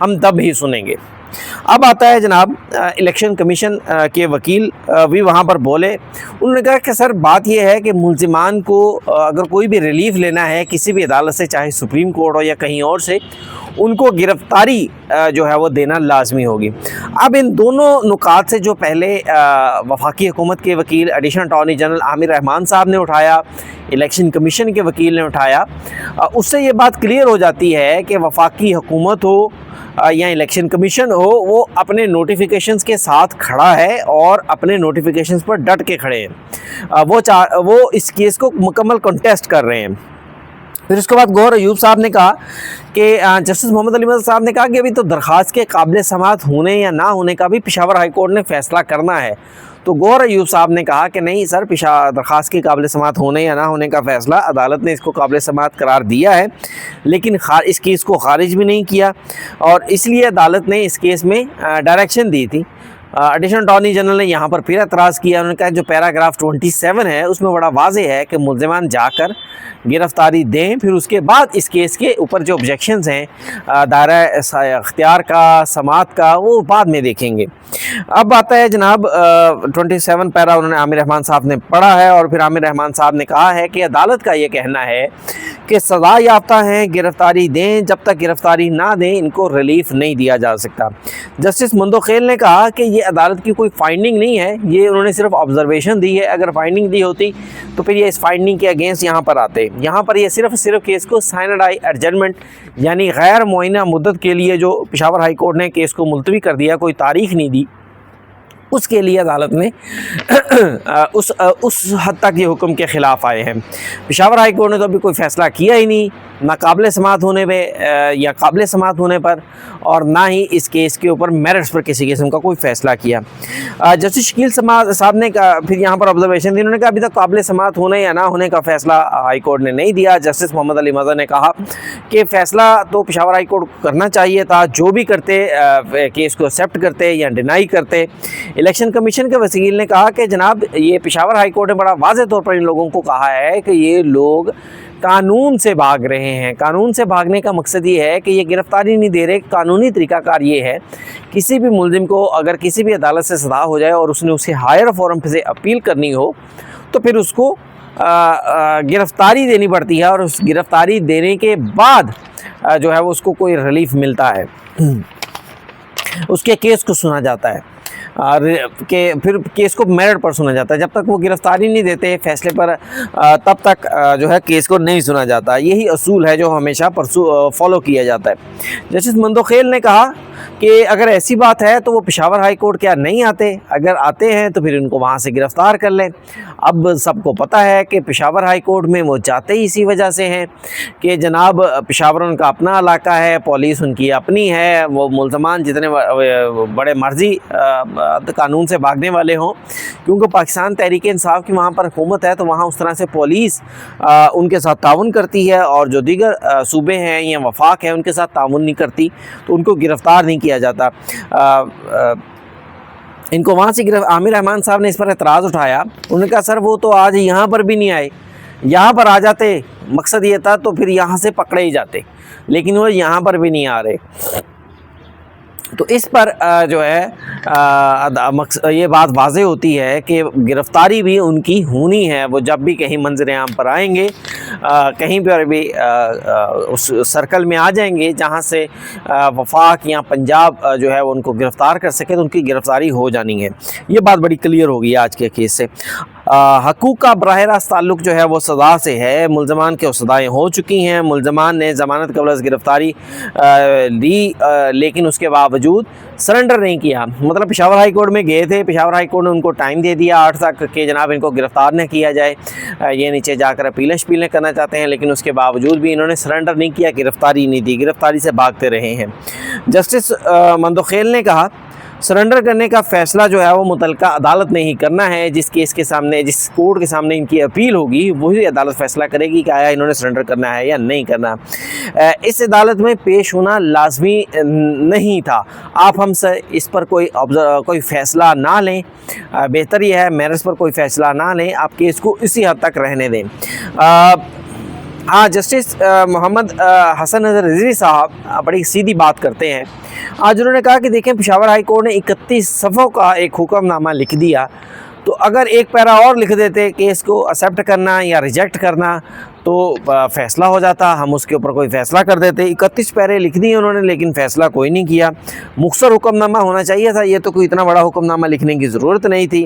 ہم تب ہی سنیں گے. اب آتا ہے جناب الیکشن کمیشن کے وکیل بھی وہاں پر بولے. انہوں نے کہا کہ سر بات یہ ہے کہ ملزمان کو اگر کوئی بھی ریلیف لینا ہے کسی بھی عدالت سے, چاہے سپریم کورٹ ہو یا کہیں اور سے, ان کو گرفتاری جو ہے وہ دینا لازمی ہوگی. اب ان دونوں نکات سے جو پہلے وفاقی حکومت کے وکیل ایڈیشنل اٹارنی جنرل عامر رحمان صاحب نے اٹھایا, الیکشن کمیشن کے وکیل نے اٹھایا, اس سے یہ بات کلیئر ہو جاتی ہے کہ وفاقی حکومت ہو یا الیکشن کمیشن ہو, وہ اپنے نوٹیفیکیشنز کے ساتھ کھڑا ہے اور اپنے نوٹیفیکیشنز پر ڈٹ کے کھڑے ہیں. وہ اس کیس کو مکمل کنٹیسٹ کر رہے ہیں. پھر اس کے بعد گوہر ایوب صاحب نے کہا کہ جسٹس محمد علی مدد صاحب نے کہا کہ ابھی تو درخواست کے قابل سماعت ہونے یا نہ ہونے کا بھی پشاور ہائی کورٹ نے فیصلہ کرنا ہے. تو گوہر ایوب صاحب نے کہا کہ نہیں سر, درخواست کے قابل سماعت ہونے یا نہ ہونے کا فیصلہ عدالت نے اس کو قابل سماعت قرار دیا ہے, لیکن اس کیس کو خارج بھی نہیں کیا, اور اس لیے عدالت نے اس کیس میں ڈائریکشن دی تھی. ایڈیشنل اٹارنی جنرل نے یہاں پر پھر اعتراض کیا. انہوں نے کہا جو پیراگراف 27 ہے اس میں بڑا واضح ہے کہ ملزمان جا کر گرفتاری دیں, پھر اس کے بعد اس کیس کے اوپر جو آبجیکشنز ہیں دائرہ اختیار کا, سماعت کا, وہ بعد میں دیکھیں گے. اب آتا ہے جناب 27 پیرا انہوں نے عامر رحمان صاحب نے پڑھا ہے, اور پھر عامر رحمان صاحب نے کہا ہے کہ عدالت کا یہ کہنا ہے کہ سزا یافتہ ہیں گرفتاری دیں, جب تک گرفتاری نہ دیں ان کو ریلیف نہیں دیا جا سکتا. جسٹس مندوخیل نے کہا کہ یہ عدالت کی کوئی فائنڈنگ نہیں ہے, یہ انہوں نے صرف آبزرویشن دی ہے. اگر فائنڈنگ دی ہوتی تو پھر یہ اس فائنڈنگ کے اگینسٹ یہاں پر آتے. یہاں پر یہ صرف کیس کو سائنڈائی ایڈجرمنٹ یعنی غیر معینہ مدت کے لیے جو پشاور ہائی کورٹ نے کیس کو ملتوی کر دیا, کوئی تاریخ نہیں دی, اس کے لیے عدالت نے اس حد تک یہ حکم کے خلاف آئے ہیں. پشاور ہائی کورٹ نے تو ابھی کوئی فیصلہ کیا ہی نہیں, نہ قابل سماعت ہونے پہ یا قابل سماعت ہونے پر, اور نہ ہی اس کیس کے اوپر میرٹس پر کسی قسم کا کوئی فیصلہ کیا. جسٹس شکیل صاحب نے پھر یہاں پر آبزرویشن دی. انہوں نے کہا ابھی تک قابل سماعت ہونے یا نہ ہونے کا فیصلہ ہائی کورٹ نے نہیں دیا. جسٹس محمد علی مدد نے کہا کہ فیصلہ تو پشاور ہائی کورٹ کرنا چاہیے تھا, جو بھی کرتے کیس کو ایکسیپٹ کرتے یا ڈینائی کرتے. الیکشن کمیشن کے وکیل نے کہا کہ جناب یہ پشاور ہائی کورٹ نے بڑا واضح طور پر ان لوگوں کو کہا ہے کہ یہ لوگ قانون سے بھاگ رہے ہیں. قانون سے بھاگنے کا مقصد یہ ہے کہ یہ گرفتاری نہیں دے رہے. قانونی طریقہ کار یہ ہے کسی بھی ملزم کو اگر کسی بھی عدالت سے سزا ہو جائے اور اس نے اسے ہائر فورم سے اپیل کرنی ہو تو پھر اس کو گرفتاری دینی پڑتی ہے, اور اس گرفتاری دینے کے بعد جو ہے وہ اس کو کوئی ریلیف ملتا ہے, اس کے کیس کو سنا جاتا ہے, کہ پھر کیس کو میرٹ پر سنا جاتا ہے. جب تک وہ گرفتاری نہیں دیتے فیصلے پر تب تک جو ہے کیس کو نہیں سنا جاتا. یہی اصول ہے جو ہمیشہ فالو کیا جاتا ہے. جسٹس مندوخیل نے کہا کہ اگر ایسی بات ہے تو وہ پشاور ہائی کورٹ کیا نہیں آتے, اگر آتے ہیں تو پھر ان کو وہاں سے گرفتار کر لیں. اب سب کو پتہ ہے کہ پشاور ہائی کورٹ میں وہ جاتے ہی اسی وجہ سے ہیں کہ جناب پشاور ان کا اپنا علاقہ ہے, پولیس ان کی اپنی ہے, وہ ملزمان جتنے بڑے مرضی قانون سے بھاگنے والے ہوں, کیونکہ پاکستان تحریک انصاف کی وہاں پر حکومت ہے تو وہاں اس طرح سے پولیس ان کے ساتھ تعاون کرتی ہے, اور جو دیگر صوبے ہیں یا وفاق ہیں ان کے ساتھ تعاون نہیں کرتی, تو ان کو گرفتار نہیں کیا جاتا. ان کو وہاں سے عامر رحمان صاحب نے اس پر اعتراض اٹھایا. انہوں نے کہا سر وہ تو آج یہاں پر بھی نہیں آئے, یہاں پر آ جاتے مقصد یہ تھا تو پھر یہاں سے پکڑے ہی جاتے, لیکن وہ یہاں پر بھی نہیں آ رہے. تو اس پر جو ہے یہ بات واضح ہوتی ہے کہ گرفتاری بھی ان کی ہونی ہے. وہ جب بھی کہیں منظر عام پر آئیں گے, کہیں پر بھی اس سرکل میں آ جائیں گے جہاں سے وفاق یا پنجاب جو ہے وہ ان کو گرفتار کر سکے, تو ان کی گرفتاری ہو جانی ہے. یہ بات بڑی کلیئر ہوگی آج کے کیس سے. حقوق کا براہ راست تعلق جو ہے وہ سزا سے ہے. ملزمان کے سزائیں ہو چکی ہیں, ملزمان نے ضمانت قبل از گرفتاری لی لیکن اس کے باوجود سرنڈر نہیں کیا. مطلب پشاور ہائی کورٹ میں گئے تھے, پشاور ہائی کورٹ نے ان کو ٹائم دے دیا 8 تک کہ جناب ان کو گرفتار نہ کیا جائے, یہ نیچے جا کر اپیلیں کرنا چاہتے ہیں, لیکن اس کے باوجود بھی انہوں نے سرنڈر نہیں کیا, گرفتاری نہیں دی, گرفتاری سے بھاگتے رہے ہیں. جسٹس مندوخیل نے کہا سرنڈر کرنے کا فیصلہ جو ہے وہ متعلقہ عدالت نے ہی کرنا ہے. جس کیس کے سامنے, جس کورٹ کے سامنے ان کی اپیل ہوگی وہی عدالت فیصلہ کرے گی کہ آیا انہوں نے سرنڈر کرنا ہے یا نہیں کرنا. اس عدالت میں پیش ہونا لازمی نہیں تھا. آپ ہم سے اس پر کوئی فیصلہ نہ لیں, بہتر یہ ہے میرٹس پر کوئی فیصلہ نہ لیں, آپ کیس کو اسی حد تک رہنے دیں. جسٹس محمد حسن نظر رضوی صاحب بڑی سیدھی بات کرتے ہیں. آج انہوں نے کہا کہ دیکھیں پشاور ہائی کورٹ نے 31 صفحوں کا ایک حکم نامہ لکھ دیا, تو اگر ایک پیرا اور لکھ دیتے کیس کو ایکسیپٹ کرنا یا ریجیکٹ کرنا تو فیصلہ ہو جاتا, ہم اس کے اوپر کوئی فیصلہ کر دیتے. 31 پیرے لکھ دیے انہوں نے لیکن فیصلہ کوئی نہیں کیا. مختصر حکم نامہ ہونا چاہیے تھا, یہ تو کوئی اتنا بڑا حکم نامہ لکھنے کی ضرورت نہیں تھی.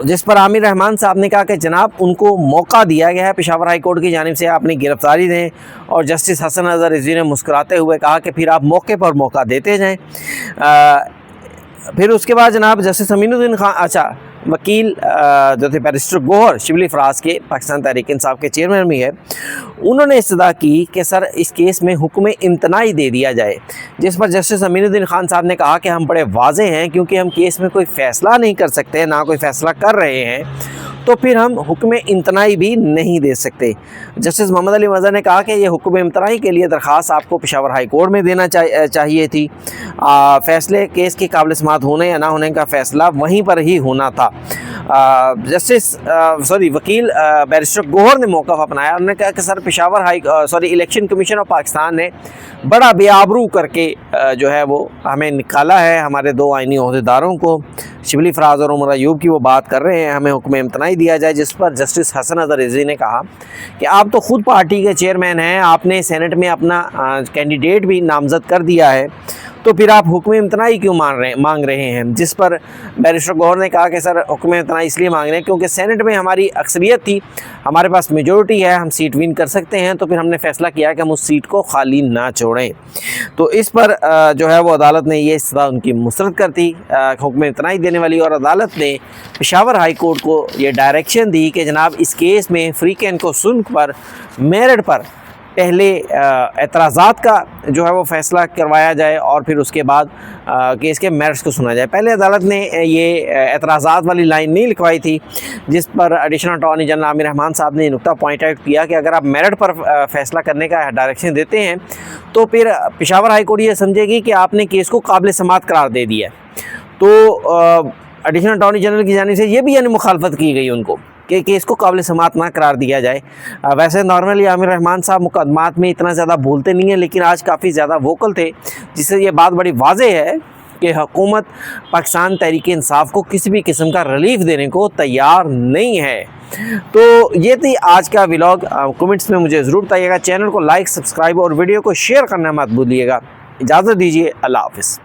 جس پر عامر رحمان صاحب نے کہا کہ جناب ان کو موقع دیا گیا ہے پشاور ہائی کورٹ کی جانب سے, اپنی گرفتاری دیں. اور جسٹس حسن نظر رضوی نے مسکراتے ہوئے کہا کہ پھر آپ موقع پر موقع دیتے جائیں. پھر اس کے بعد جناب جسٹس امین الدین خان وکیل جو تھے بیرسٹر گوہر شبلی فراز کے, پاکستان تحریک انصاف کے چیئرمین بھی ہے, انہوں نے استدعا کی کہ سر اس کیس میں حکم امتناعی دے دیا جائے. جس پر جسٹس امین الدین خان صاحب نے کہا کہ ہم بڑے واضح ہیں کیونکہ ہم کیس میں کوئی فیصلہ نہیں کر سکتے, نہ کوئی فیصلہ کر رہے ہیں, تو پھر ہم حکم امتناعی بھی نہیں دے سکتے. جسٹس محمد علی مظہر نے کہا کہ یہ حکم امتناعی کے لیے درخواست آپ کو پشاور ہائی کورٹ میں دینا چاہیے تھی. فیصلے کیس کے قابل سماعت ہونے یا نہ ہونے کا فیصلہ وہیں پر ہی ہونا تھا. وکیل بیرسٹر گوہر نے موقف اپنایا. انہوں نے کہا کہ sir Peshawar election commission of Pakistan نے بڑا بے آبرو کر کے جو ہے وہ ہمیں نکالا ہے, ہمارے 2 آئینی عہدیداروں کو, شبلی فراز اور عمر ایوب کی وہ بات کر رہے ہیں, ہمیں حکم امتناعی دیا جائے. جس پر جسٹس حسن نظر رضوی نے کہا کہ آپ تو خود پارٹی کے چیئرمین ہیں, آپ نے سینٹ میں اپنا کینڈیڈیٹ بھی نامزد کر دیا ہے, تو پھر آپ حکم امتناعی کیوں مانگ رہے ہیں. جس پر بیرسٹر گوہر نے کہا کہ سر حکم امتناعی اس لیے مانگ رہے ہیں کیونکہ سینٹ میں ہماری اکثریت تھی, ہمارے پاس میجورٹی ہے, ہم سیٹ ون کر سکتے ہیں, تو پھر ہم نے فیصلہ کیا کہ ہم اس سیٹ کو خالی نہ چھوڑیں. تو اس پر جو ہے وہ عدالت نے یہ استدعا ان کی مسترد کر دی حکم امتناعی دینے والی, اور عدالت نے پشاور ہائی کورٹ کو یہ ڈائریکشن دی کہ جناب اس کیس میں فریقین کو سن پر میرٹ پر پہلے اعتراضات کا جو ہے وہ فیصلہ کروایا جائے اور پھر اس کے بعد کیس کے میرٹس کو سنا جائے. پہلے عدالت نے یہ اعتراضات والی لائن نہیں لکھوائی تھی, جس پر ایڈیشنل اٹارنی جنرل عامر رحمان صاحب نے یہ نقطہ پوائنٹ آؤٹ کیا کہ اگر آپ میرٹ پر فیصلہ کرنے کا ڈائریکشن دیتے ہیں تو پھر پشاور ہائی کورٹ یہ سمجھے گی کہ آپ نے کیس کو قابل سماعت قرار دے دیا. تو ایڈیشنل اٹارنی جنرل کی جانب سے یہ بھی یعنی مخالفت کی گئی ان کو کہ کیس کو قابل سماعت نہ قرار دیا جائے. ویسے نارملی عامر رحمان صاحب مقدمات میں اتنا زیادہ بولتے نہیں ہیں, لیکن آج کافی زیادہ ووکل تھے, جس سے یہ بات بڑی واضح ہے کہ حکومت پاکستان تحریک انصاف کو کسی بھی قسم کا ریلیف دینے کو تیار نہیں ہے. تو یہ تھی آج کا ولاگ. کمنٹس میں مجھے ضرور بتائیے گا. چینل کو لائک, سبسکرائب اور ویڈیو کو شیئر کرنا مت بھولیے گا. اجازت دیجیے, اللہ حافظ.